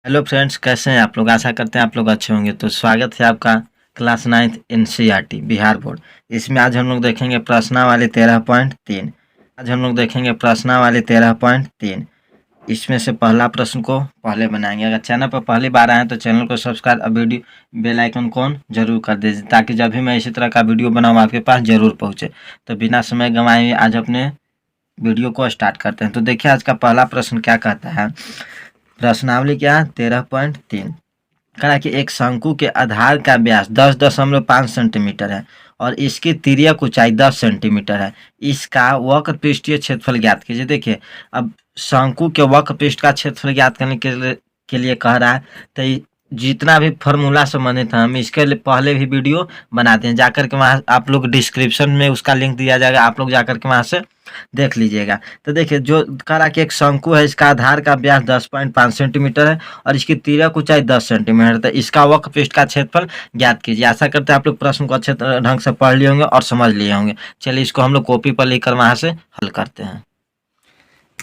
Hello friends, कैसे हैं आप लोग। आशा करते हैं आप लोग अच्छे होंगे। तो स्वागत है आपका class 9th NCERT Bihar board. इसमें आज हम लोग देखेंगे प्रश्नावली 13.3। आज हम लोग देखेंगे प्रश्नावली 13.3। इसमें से पहला प्रश्न को पहले बनाएंगे। अगर चैनल पर पहली बार आए तो चैनल को सब्सक्राइब और वीडियो बेल आइकन को जरूर कर दीजिए, ताकि जब भी मैं इसी तरह का वीडियो बनाऊँ आपके पास जरूर पहुँचे। तो बिना समय गंवाए आज अपने वीडियो को स्टार्ट करते हैं। तो देखिए आज का पहला प्रश्न क्या कहता है। प्रश्नावली क्या 13.3 कहा कि एक शंकु के आधार का व्यास 10.5 सेंटीमीटर है और इसकी तिर्यक ऊंचाई 10 सेंटीमीटर है। इसका वक्र पृष्ठीय क्षेत्रफल ज्ञात कीजिए। देखिए अब शंकु के वक्र पृष्ठ का क्षेत्रफल ज्ञात करने के लिए कह रहा है। तो जितना भी फॉर्मूला संबंधित है हम इसके लिए पहले भी वीडियो बनाते हैं। जाकर के वहाँ आप लोग डिस्क्रिप्शन में उसका लिंक दिया जाएगा, आप लोग जाकर के वहाँ से देख लीजिएगा। तो देखिए जो करा कि एक शंकु है, इसका आधार का व्यास 10.5 सेंटीमीटर है और इसकी तिर्यक ऊंचाई 10 सेंटीमीटर। तो इसका वक्र पृष्ठ का क्षेत्रफल ज्ञात कीजिए। आशा करते हैं आप लोग प्रश्न को अच्छे ढंग से पढ़ लिए होंगे और समझ लिए होंगे। चलिए इसको हम लोग कॉपी पर लिखकर वहाँ से हल करते हैं।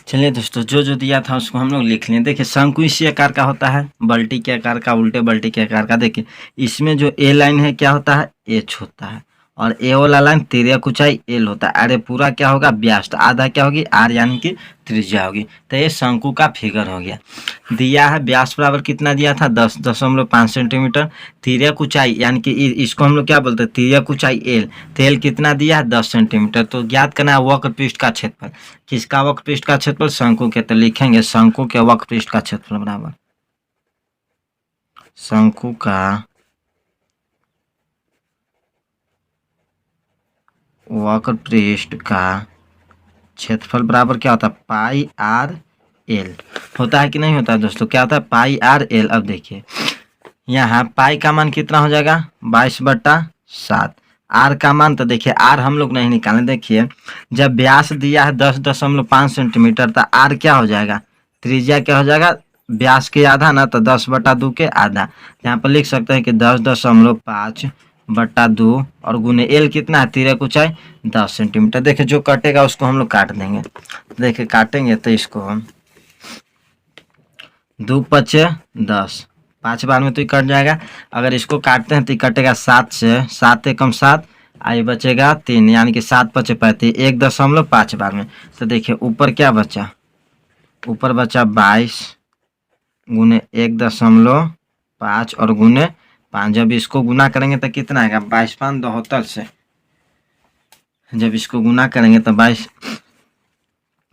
चलिए दोस्तों, जो जो दिया था उसको हम लोग लिख लें। देखिए शंकु इसी आकार का होता है, बल्टी के आकार का, उल्टे बल्टी के आकार का। देखिए इसमें जो ए लाइन है क्या होता है, एच होता है, और ए वाला लाइन तिर्यक ऊंचाई एल होता है। अरे पूरा क्या होगा, व्यास। आधा क्या होगी, आर यानी कि त्रिज्या होगी। तो ये शंकु का फिगर हो गया। दिया है व्यास बराबर कितना दिया था, 10.5 सेंटीमीटर। तिर्यक ऊंचाई यानी कि इसको हम लोग क्या बोलते हैं, तिर्यक ऊंचाई एल। तो एल कितना दिया है, 10 सेंटीमीटर। तो ज्ञात करना है वक्र पृष्ठ का क्षेत्रफल। किसका वक्र पृष्ठ का क्षेत्रफल, शंकु के। तो लिखेंगे शंकु के वक्र पृष्ठ का क्षेत्रफल बराबर शंकु का वक्र पृष्ठ का क्षेत्रफल बराबर क्या होता है, पाई आर एल होता है कि नहीं होता है दोस्तों। क्या होता है, पाई आर एल। अब देखिए यहाँ पाई का मान कितना हो जाएगा, 22/7। आर का मान तो देखिए आर हम लोग नहीं निकालें। देखिए जब व्यास दिया है 10.5 सेंटीमीटर, तो आर क्या हो जाएगा, त्रिज्या क्या हो जाएगा, व्यास के आधा ना, तो 10/2 के आधा। यहाँ पर लिख सकते हैं कि 10.5/2 और गुने एल कितना है, तिर्यक ऊंचाई 10 सेंटीमीटर। देखिए जो कटेगा उसको हम लोग काट देंगे। देखिए काटेंगे तो इसको हम 2×5 = 10, 5 बार में तो ये कट जाएगा। अगर इसको काटते हैं तो ये कटेगा 7 से, 7 एकम 7, आई बचेगा 3, यानी कि 7×5 = 1.5 बार में। तो देखिए ऊपर क्या बचा, ऊपर बचा 22 गुने 1.5 और गुने 5। जब इसको गुना करेंगे तो कितना आएगा, 22×5 = 72 से जब इसको गुना करेंगे तो 22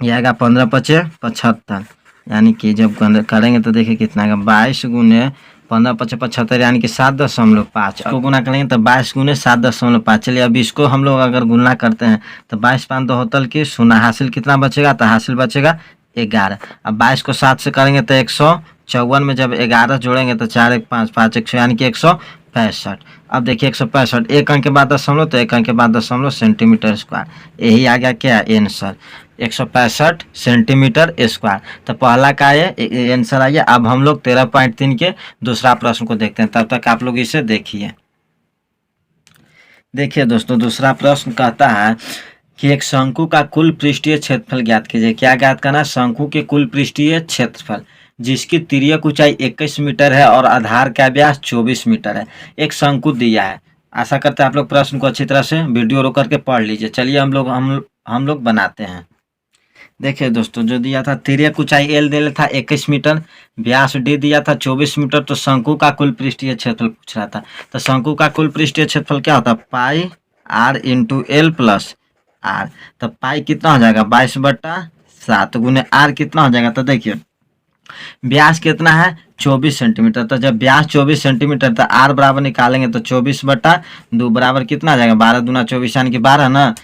ये आएगा, 15×5 = 75, यानी कि जब करेंगे तो देखिए कितना आएगा, 22 गुने 15×5 = 75, यानी कि 7.5। को गुना करेंगे तो 22 गुने 7.5। चलिए अब इसको हम लोग अगर गुना करते हैं तो 22×5 की 0 हासिल कितना बचेगा, तो हासिल बचेगा 11। अब 22 को 7 से करेंगे तो 154 में जब 11 जोड़ेंगे तो 4 1 5 5 100, यानी कि 165। अब देखिए 165, एक अंक के बाद दशमलव, तो एक अंक के बाद दशमलव सेंटीमीटर स्क्वायर। यही आ गया क्या आंसर, 165 सेंटीमीटर स्क्वायर। तो पहला का ये आंसर आ गया। अब हम लोग 13.3 के दूसरा प्रश्न को देखते हैं। तब तक आप लोग इसे देखिए। देखिए दोस्तों दूसरा प्रश्न कहता है कि एक शंकु का कुल पृष्ठीय क्षेत्रफल ज्ञात कीजिए। क्या ज्ञात करना, शंकु के कुल पृष्ठीय क्षेत्रफल जिसकी तिर्यक ऊंचाई 21 मीटर है और आधार का व्यास 24 मीटर है। एक शंकु दिया है। आशा करते हैं आप लोग प्रश्न को अच्छी तरह से वीडियो रोक करके पढ़ लीजिए। चलिए हम लोग बनाते हैं। देखिए दोस्तों जो दिया था, तिर्यक ऊंचाई एल दिया था 21 मीटर, व्यास डी दिया था 24 मीटर। तो शंकु का कुल पृष्ठीय क्षेत्रफल पूछ रहा था। तो शंकु का कुल पृष्ठीय क्षेत्रफल क्या होता है, pi r into l plus r. तो पाई कितना हो जाएगा, 22/7 गुने आर कितना हो जाएगा, तो देखिए व्यास कितना है, 24 सेंटीमीटर। तो जब व्यास 24 सेंटीमीटर तो आर बराबर निकालेंगे तो 24/2 बराबर कितना आ जाएगा, 12 दूना 24 यानी कि 12 ना।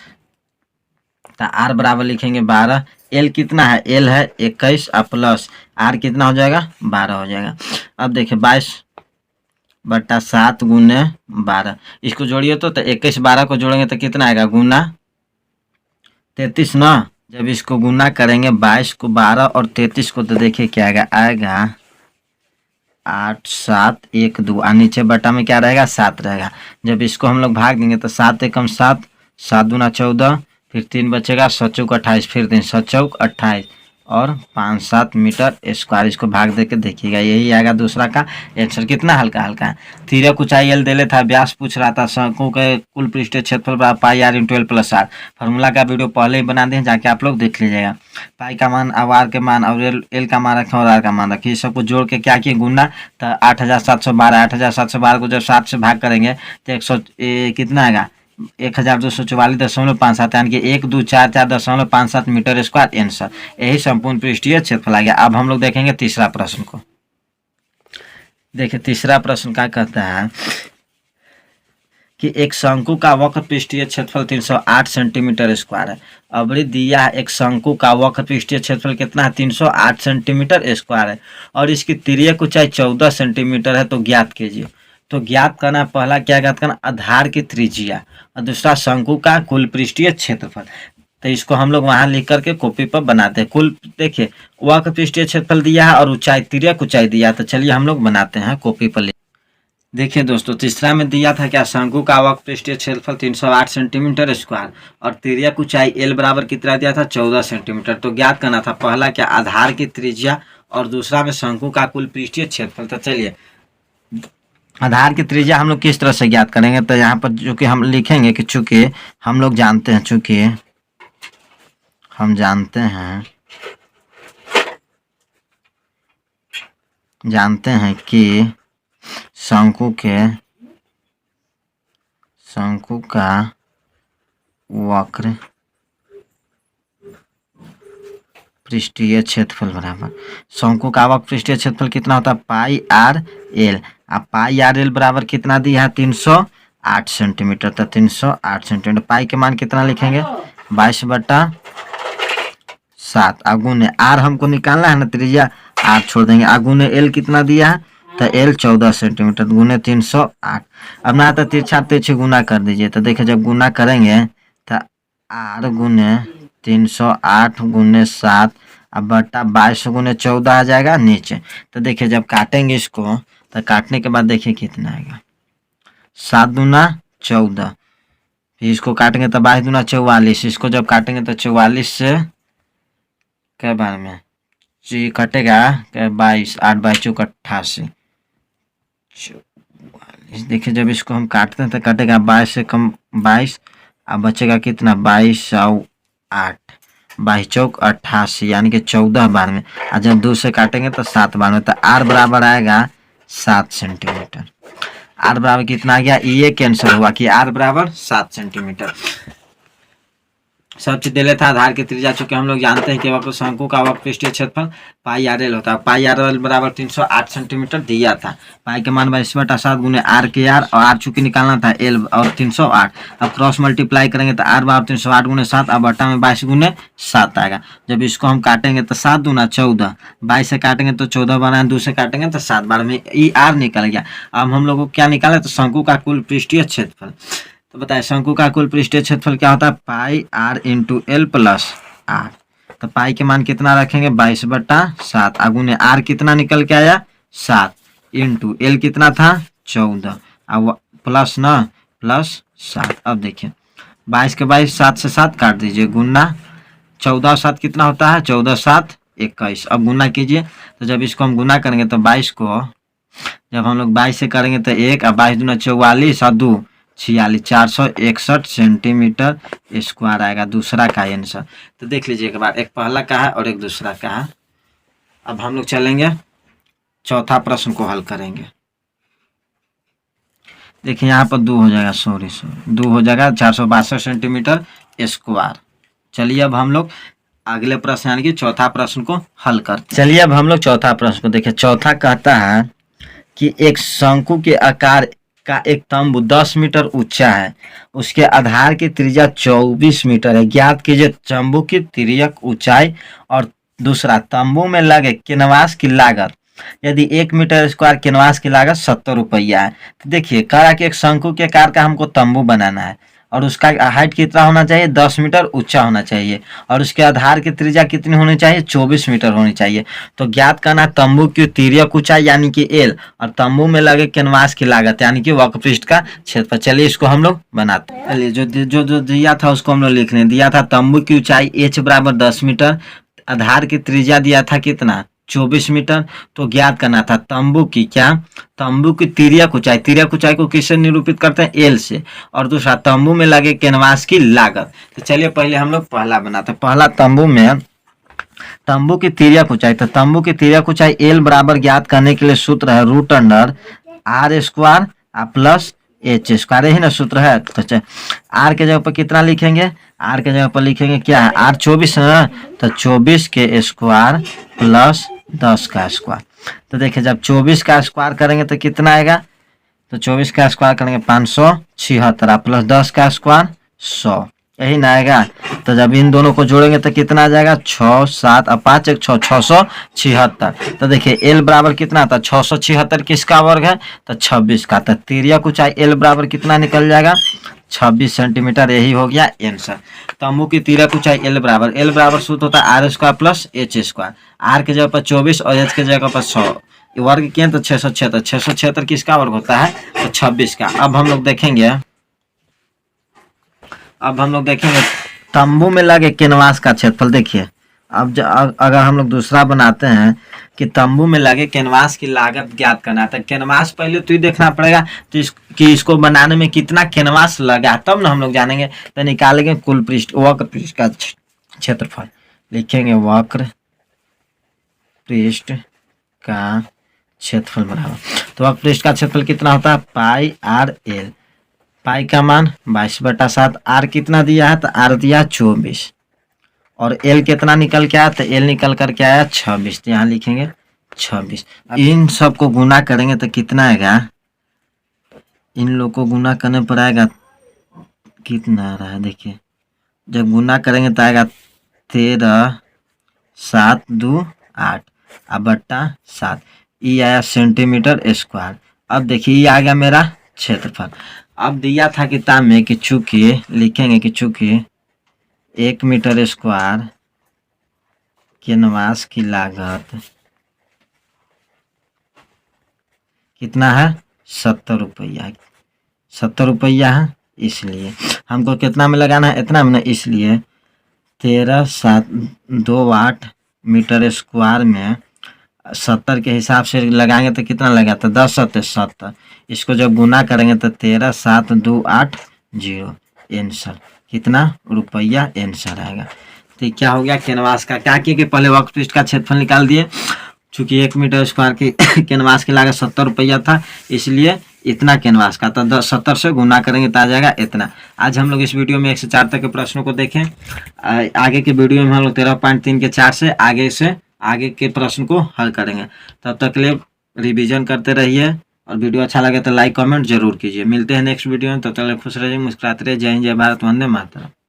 तो आर बराबर लिखेंगे 12। एल कितना है, एल है 21 और प्लस आर कितना हो जाएगा, 12 हो जाएगा। अब देखिए 22/7 गुने 12, इसको जोड़िए तो 21 12 को जोड़ेंगे तो कितना आएगा, गुना 33 ना। जब इसको गुना करेंगे 22 को 12 और 33 को, तो देखिए क्या आएगा 8 7 1 2 और नीचे बटा में क्या रहेगा, 7 रहेगा। जब इसको हम लोग भाग देंगे तो 7 एकम 7, 7 दूना 14, फिर 3 बचेगा, 7 चौक 28, फिर 3 7 चौक 28 और 5-7 मीटर स्क्वायर। इसको भाग दे के देखिएगा, यही आएगा दूसरा का आंसर। कितना हल्का हल्का है। तिर्यक ऊंचाई एल दे था, व्यास पूछ रहा था, शंकु के कुल पृष्ठीय क्षेत्रफल बराबर pi r into l plus r. Formula का वीडियो पहले ही बना दिए, जाके आप लोग देख लीजिएगा। पाई का मान, अब आर के मान और एल का मान रखें और आर का मान रखिए। सबको जोड़ के क्या किए, गुना। तो 8712, 8712 को जब 7 से भाग करेंगे तो 100 कितना आएगा, 1244.57, यानी कि 1244.57 मीटर स्क्वायर आंसर। यही संपूर्ण पृष्ठीय क्षेत्रफल आ गया। अब हम लोग देखेंगे तीसरा प्रश्न को। देखिए तीसरा प्रश्न क्या कहता है कि एक शंकु का वक्र पृष्ठीय क्षेत्रफल 308 सेंटीमीटर स्क्वायर है। अबड़ी दिया है एक शंकु का वक्र पृष्ठीय क्षेत्रफल कितना है, 308 सेंटीमीटर स्क्वायर है, और इसकी तिर्यक ऊंचाई 14 सेंटीमीटर है। तो ज्ञात कीजिए। तो ज्ञात करना, पहला क्या ज्ञात करना, आधार की त्रिज्या, और दूसरा शंकु का कुल पृष्ठीय क्षेत्रफल। तो इसको हम लोग वहां लिख करके कॉपी पर बनाते हैं। कुल देखिए वक्र पृष्ठीय क्षेत्रफल दिया है और ऊंचाई, तिर्यक ऊंचाई दिया है। तो चलिए हम लोग बनाते हैं कॉपी पर। देखिए दोस्तों, तीसरा में दिया था क्या, शंकु का वक्र पृष्ठीय क्षेत्रफल 308 सेंटीमीटर स्क्वायर और तिर्यक ऊंचाई एल बराबर कितना दिया था, 14 सेंटीमीटर। तो ज्ञात करना था, पहला क्या, आधार की त्रिज्या, और दूसरा में शंकु का कुल पृष्ठीय क्षेत्रफल। तो चलिए आधार की त्रिज्या हम लोग किस तरह से ज्ञात करेंगे। तो यहाँ पर जो कि हम लिखेंगे कि चूंकि हम लोग जानते हैं, चूंकि हम जानते हैं कि शंकु का वक्र पृष्ठीय क्षेत्रफल बराबर, शंकु का वक्र पृष्ठीय क्षेत्रफल कितना होता है, पाई आर एल। अब पाई आर एल बराबर कितना दिया है, 308 सेंटीमीटर। तो 308 सेंटीमीटर। पाई के मान कितना लिखेंगे, 22/7। अगुने आर हमको निकालना है ना, त्रिज्या आर छोड़ देंगे। अगुने एल कितना दिया है, तो एल 14 सेंटीमीटर गुने 308। अब ना तो तिरछा तिरछी गुना कर दीजिए। तो देखिए जब गुना करेंगे तो आर गुने 308 गुने 7 अब बटा 22 गुने 14 आ जाएगा नीचे। तो देखिए जब काटेंगे इसको, तो काटने के बाद देखिए कितना आएगा, 7 दूना 14, फिर इसको काटेंगे तो 22 दूना 44। इसको जब काटेंगे तो 44 से के बार में जी कटेगा 22, 8 22 चौक 88, 44। देखिए जब इसको हम काटते हैं तो कटेगा 22 से कम 22, अब बचेगा कितना, 22 और 8, 22 चौक 88, यानी कि 14 बार में। और जब 2 से काटेंगे तो 7 बार में। तो आर बराबर आएगा 7 सेंटीमीटर। आर बराबर कितना आ गया, ये कैंसिल हुआ कि आर बराबर 7 सेंटीमीटर। सब चीज दे लेता है। आधार की त्रिज्या, चूंकि हम लोग जानते हैं कि वक्र शंकु का वक्र पृष्ठीय क्षेत्रफल पाई आर एल होता है। पाई आर एल बराबर 308 सेंटीमीटर दिया था। पाई के मान 22/7 गुने आर के आर, और आर चूंकि निकालना था एल और 308। अब क्रॉस मल्टीप्लाई करेंगे तो आर बराबर 308 गुने 7, अब बटा में 22 गुने 7 आएगा। जब इसको हम काटेंगे तो 7 दूना 14, 22 से काटेंगे तो 14 बार, 2 से काटेंगे तो 7 बार में ई आर निकल गया। अब हम लोग को क्या निकाले, तो शंकु का कुल पृष्ठीय क्षेत्रफल। तो बताए शंकु का कुल पृष्ठीय क्षेत्रफल क्या होता है, pi r into l plus r. तो पाई के मान कितना रखेंगे, 22/7, अगुने आर कितना निकल के आया 7, इंटू एल कितना था 14, अब प्लस ना प्लस 7। अब देखिए 22 के 22, 7 से 7 काट दीजिए, गुना 14 7 कितना होता है, 14 7 21। अब गुना कीजिए। तो जब इसको हम गुना करेंगे तो 22 को जब हम लोग 22 से करेंगे तो 1, और 22 दूना 44 और 2 46, 461 सेंटीमीटर स्क्वायर आएगा दूसरा का आंसर। तो देख लीजिए एक बार, एक पहला का है और एक दूसरा का है। अब हम लोग चलेंगे चौथा प्रश्न को हल करेंगे। देखिए यहाँ पर 2 हो जाएगा, सॉरी 2 हो जाएगा, 462 सेंटीमीटर स्क्वायर। चलिए अब हम लोग अगले प्रश्न यानी कि चौथा प्रश्न को हल करते हैं। चलिए अब हम लोग चौथा प्रश्न को देखिए। चौथा कहता है कि एक शंकु के आकार का एक तंबू 10 मीटर ऊंचा है, उसके आधार की त्रिज्या 24 मीटर है। ज्ञात कीजिए तंबू की तिर्यक ऊंचाई और दूसरा तंबू में लगे कैनवास की लागत। यदि 1 मीटर स्क्वायर कैनवास की लागत 70 रुपया है। तो देखिए कह रहा कि एक शंकु के आकार का हमको तंबू बनाना है और उसका हाइट कितना होना चाहिए, 10 मीटर ऊंचा होना चाहिए, और उसके आधार की त्रिज्या कितनी होनी चाहिए, 24 मीटर होनी चाहिए। तो ज्ञात करना तंबू की तिर्यक ऊंचाई यानी कि एल, और तंबू में लगे कैनवास की लागत यानी कि वक्रपृष्ठ का क्षेत्रफल। चलिए इसको हम लोग बनाते हैं। चलिए जो दिया था उसको हम लोग लिख लें। दिया था तंबू की ऊंचाई एच बराबर 10 मीटर, आधार की त्रिज्या दिया था कितना 24 मीटर। तो ज्ञात करना था तंबू की क्या, तंबू की तिर्यक ऊंचाई। तिर्यक ऊंचाई को किससे निरूपित करते हैं, एल से। और दूसरा तंबू में लगे कैनवास की लागत। तो चलिए पहले हम लोग पहला बनाते हैं। पहला तंबू की तिर्यक ऊंचाई। तो तंबू की तिर्यक ऊंचाई एल बराबर ज्ञात करने के लिए सूत्र है root under R square plus H square, यही ना सूत्र है। तो आर के जगह पर कितना लिखेंगे, आर के जगह पर लिखेंगे क्या है, आर 24 है ना, तो 24 के स्क्वायर प्लस 10 का स्क्वायर। तो देखिए जब 24 का स्क्वायर करेंगे तो कितना आएगा, तो 24 का स्क्वायर करेंगे 576 प्लस 10 का स्क्वायर 100, यही ना आएगा। तो जब इन दोनों को जोड़ेंगे तो कितना आ जाएगा 6 7 और 5 1 6 676। तो देखिए एल बराबर कितना था 676 किसका वर्ग है, तो 26 का। तो तिर्यक ऊंचाई एल बराबर कितना निकल जाएगा 26 सेंटीमीटर, यही हो गया आंसर। तंबू की तिर्यक ऊंचाई एल बराबर सूत्र होता है R square plus H square. R के जगह पर 24 और एच के जगह पर 100 वर्ग किए तो 676। 676 किसका वर्ग होता है, तो 26 का। अब हम लोग देखेंगे तंबू में लगे कैनवास का क्षेत्रफल। देखिए अब अगर हम लोग दूसरा बनाते हैं कि तंबू में लगे कैनवास की लागत ज्ञात करना है, तो कैनवास पहले तो ही देखना पड़ेगा तो कि इसको बनाने में कितना कैनवास लगा, तब ना हम लोग जानेंगे। तो निकालेंगे कुल वक्र पृष्ठ का क्षेत्रफल। लिखेंगे वक्र पृष्ठ का क्षेत्रफल बराबर, तो वक्र पृष्ठ का क्षेत्रफल कितना होता है पाई आर एल। पाई का मान 22/7, आर कितना दिया है, तो आर दिया 24 और एल कितना निकल के आया, तो एल निकल करके आया 26। तो यहाँ लिखेंगे 26। इन सब को गुना करेंगे तो कितना आएगा, इन लोग को गुना करने पर आएगा कितना आ रहा है, देखिए जब गुना करेंगे तो आएगा 13 7 2 8 अब बट्टा 7, ये आया सेंटीमीटर स्क्वायर। अब देखिए ये आ गया मेरा क्षेत्रफल। अब दिया था किताब में कि चूंकि लिखेंगे कि चूंकि 1 मीटर स्क्वायर कैनवास की लागत कितना है 70 रुपया, 70 रुपया है, इसलिए हमको कितना में लगाना है, इतना में ना, इसलिए 13 7 2 8 मीटर स्क्वायर में 70 के हिसाब से लगाएंगे तो कितना लगा, तो 10 7 70। इसको जब गुना करेंगे तो 13 7 2 8 0, आंसर कितना रुपया आंसर आएगा। तो क्या हो गया कैनवास का, क्या किए कि पहले वक्र पृष्ठ का क्षेत्रफल निकाल दिए। चूंकि 1 मीटर स्क्वायर की कैनवास की लागत 70 रुपया था, इसलिए इतना कैनवास का, तो 70 से गुना करेंगे तो आ जाएगा इतना। आज हम लोग इस वीडियो में 1 से 4 तक के प्रश्नों को देखें। आगे के वीडियो में हम लोग 13.3 के 4 से आगे के प्रश्न को हल करेंगे। तब तक के लिए रिवीजन करते रहिए और वीडियो अच्छा लगे तो लाइक कमेंट जरूर कीजिए। मिलते हैं नेक्स्ट वीडियो में, तब तक खुश रहिए, मुस्कुराते रहिए। जय हिंद, जय भारत, वंदे मातरम।